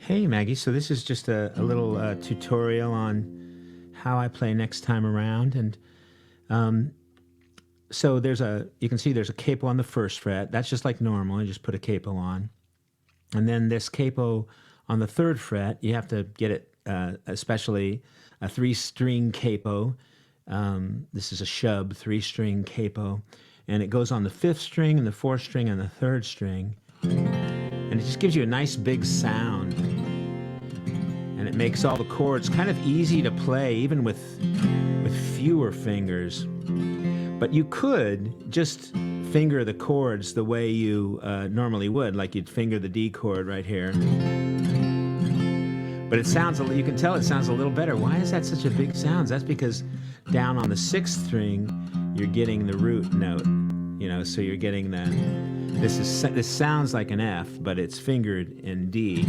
Hey Maggie, so this is just a little tutorial on how I play next time around. And um, so you can see there's a capo on the first fret. That's just like normal. I just put a capo on. And then this capo on the third fret, you have to get it, especially a three-string capo. This is a shub, three-string capo. And it goes on the fifth string and the fourth string and the third string. And it just gives you a nice big sound. And it makes all the chords kind of easy to play, even with fewer fingers. But you could just finger the chords the way you normally would, like you'd finger the D chord right here. But it sounds, you can tell it sounds a little better. Why is that such a big sound? That's because down on the sixth string, you're getting the root note. So you're getting the, this sounds like an F, but it's fingered in D.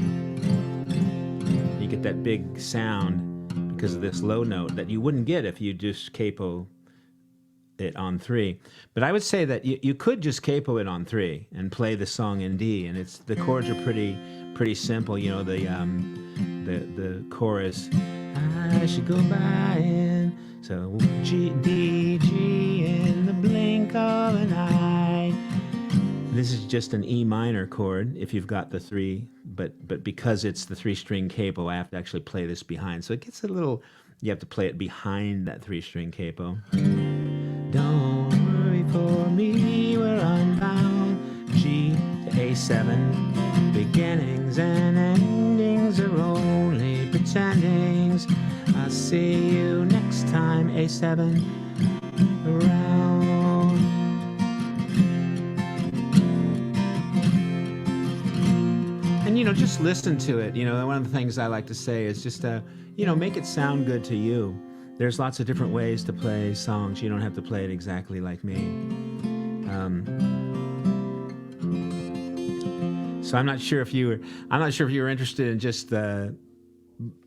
You get that big sound because of this low note that you wouldn't get if you just capo it on 3. But I would say that you could just capo it on 3 and play the song in D, and the chords are pretty simple. The chorus, I should go by in, so G, D, G in the blink of an eye. This is just an E minor chord if you've got the 3, but because it's the 3-string capo, I have to actually play this behind. So it gets a little, you have to play it behind that 3-string capo. Don't worry for me, we're unbound. G to A7. Beginnings and endings are only pretendings. I'll see you next time, A7 around. And just listen to it. One of the things I like to say is just make it sound good to you. There's lots of different ways to play songs. You don't have to play it exactly like me. So I'm not sure if you were interested in just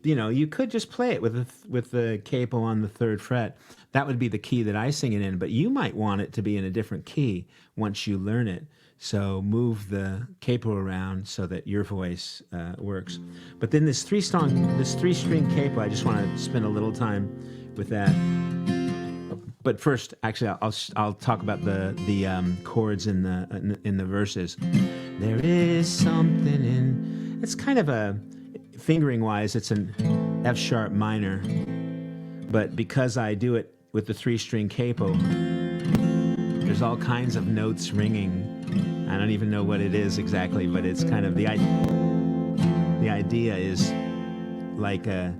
you could just play it with the capo on the 3rd fret. That would be the key that I sing it in, but you might want it to be in a different key once you learn it. So move the capo around so that your voice works. But then this 3-string capo, I just want to spend a little time with that. But first, actually, I'll talk about the chords in the verses. There is something in, it's kind of a, fingering wise, it's an F sharp minor, but because I do it with the 3-string capo, there's all kinds of notes ringing. I don't even know what it is exactly, but it's kind of the idea is like a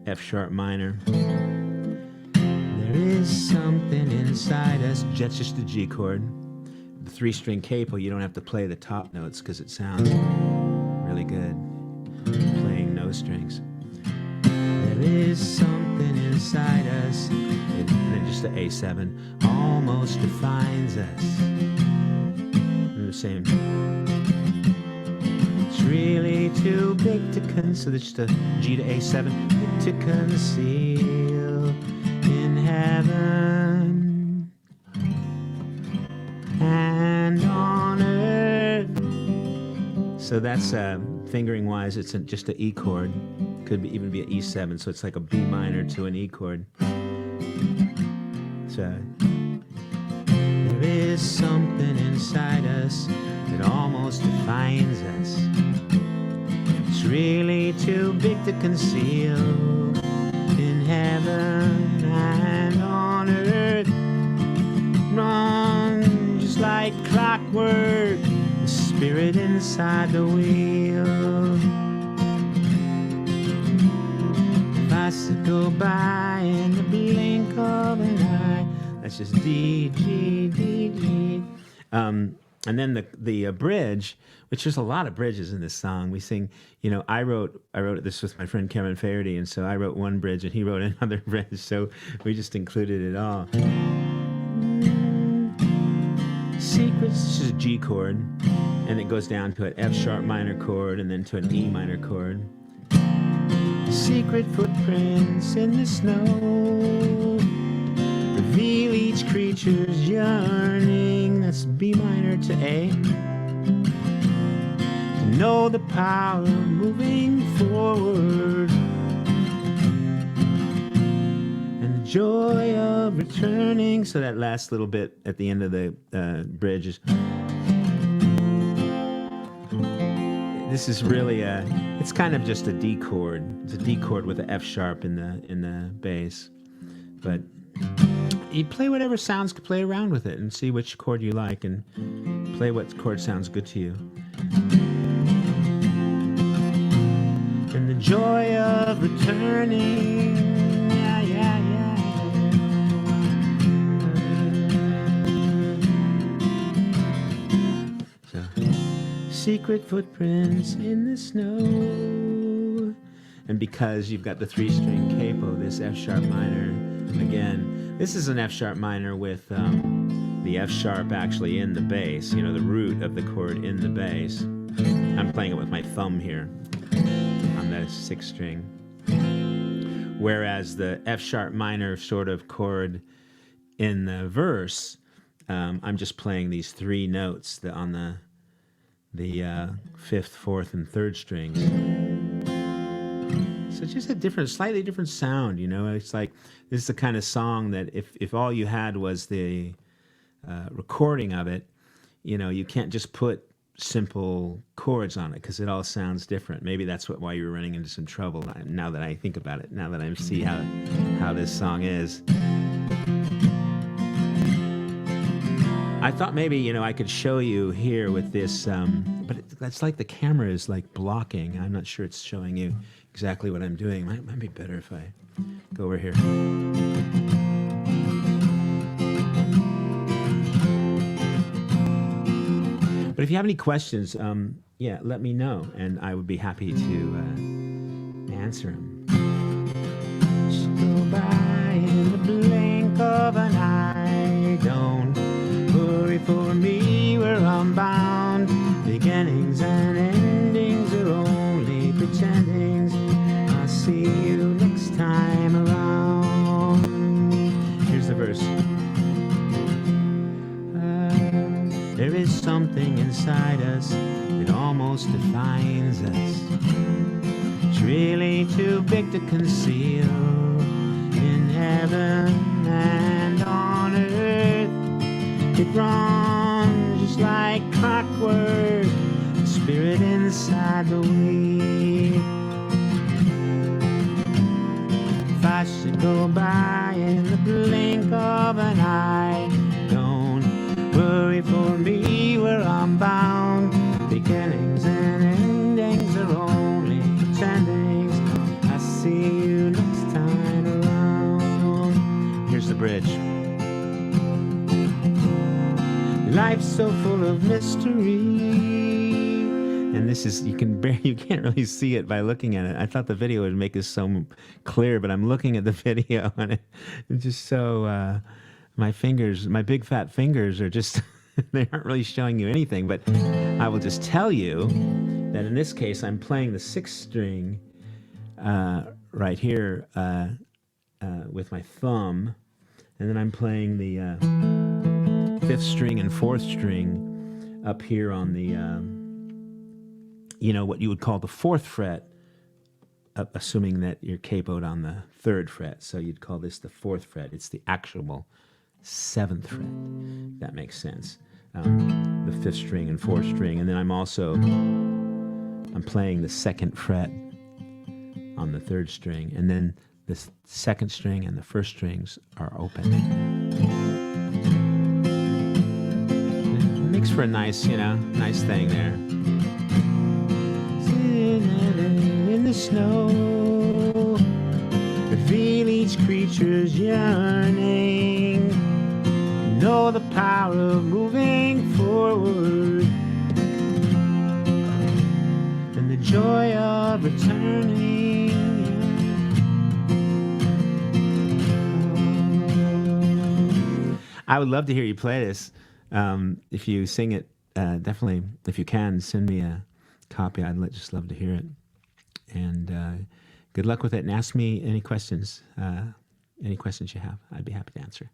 F sharp minor. There is something inside us. That's just the G chord. The 3-string capo, you don't have to play the top notes because it sounds really good playing no strings. There is something inside us, and then just the A7 almost defines us. The same. It's really too big to conceal. So it's just a G to A7 to conceal in heaven and on earth. So that's fingering wise. It's just an E chord. Could even be an E7. So it's like a B minor to an E chord. So. There is something inside us that almost defines us. It's really too big to conceal in heaven and on earth. Run just like clockwork, the spirit inside the wheel. If I should go by in the blink of an eye. That's just D, G, D, G. And then the bridge, which there's a lot of bridges in this song. We sing, I wrote this with my friend Kevin Faherty, and so I wrote one bridge and he wrote another bridge, so we just included it all. Secrets, this is a G chord, and it goes down to an F sharp minor chord and then to an E minor chord. Secret footprints in the snow reveal each creature's yearning. That's B minor to A. know the power of moving forward, and the joy of returning. So that last little bit at the end of the bridge is. This is really it's kind of just a D chord. It's a D chord with an F sharp in the bass. But you play whatever sounds, play around with it and see which chord you like and play what chord sounds good to you. And the joy of returning. Yeah, yeah, yeah. So. Secret footprints in the snow. And because you've got the 3-string capo, this F sharp minor, again, this is an F sharp minor with the F sharp actually in the bass, you know, the root of the chord in the bass. I'm playing it with my thumb here on the 6th string. Whereas the F sharp minor sort of chord in the verse, I'm just playing these 3 notes on the 5th, 4th, and 3rd strings. So it's just a slightly different sound, you know. It's like this is the kind of song that if all you had was the recording of it, you know, you can't just put simple chords on it because it all sounds different. Maybe that's why you were running into some trouble. Now that I think about it, now that I see how this song is. I thought maybe, you know, I could show you here with this, but it's like the camera is like blocking. I'm not sure it's showing you exactly what I'm doing. Might be better if I go over here. But if you have any questions, yeah, let me know, and I would be happy to answer them. Just go by in the blink of an eye. Don't worry for me, where I'm bound. Beginnings and endings are only pretendings. I'll see you next time around. Here's the verse. There is something inside us that almost defines us. It's really too big to conceal. In heaven and on earth, it runs just like clockwork, the spirit inside the wheel. If I should go by in the blink of an eye, don't worry for me, where I'm bound. Beginnings and endings are only pretendings. I see you next time around. Here's the bridge. Life's so full of mystery. And this is, you can't really see it by looking at it. I thought the video would make this so clear, but I'm looking at the video and it's just so, my fingers, my big fat fingers are just, they aren't really showing you anything. But I will just tell you that in this case, I'm playing the 6th string right here with my thumb. And then I'm playing the 5th string and 4th string up here on the, you know, what you would call the 4th fret, assuming that you're capoed on the 3rd fret. So you'd call this the 4th fret. It's the actual 7th fret. That makes sense. The 5th string and 4th string. And then I'm playing the 2nd fret on the 3rd string. And then the 2nd string and the 1st strings are open. It makes for a nice, you know, nice thing there. In the snow, reveal each creature's yearning. Know the power of moving forward, and the joy of returning. I would love to hear you play this. If you sing it, definitely, if you can, send me a copy. I'd just love to hear it. And good luck with it. And ask me any questions you have. I'd be happy to answer.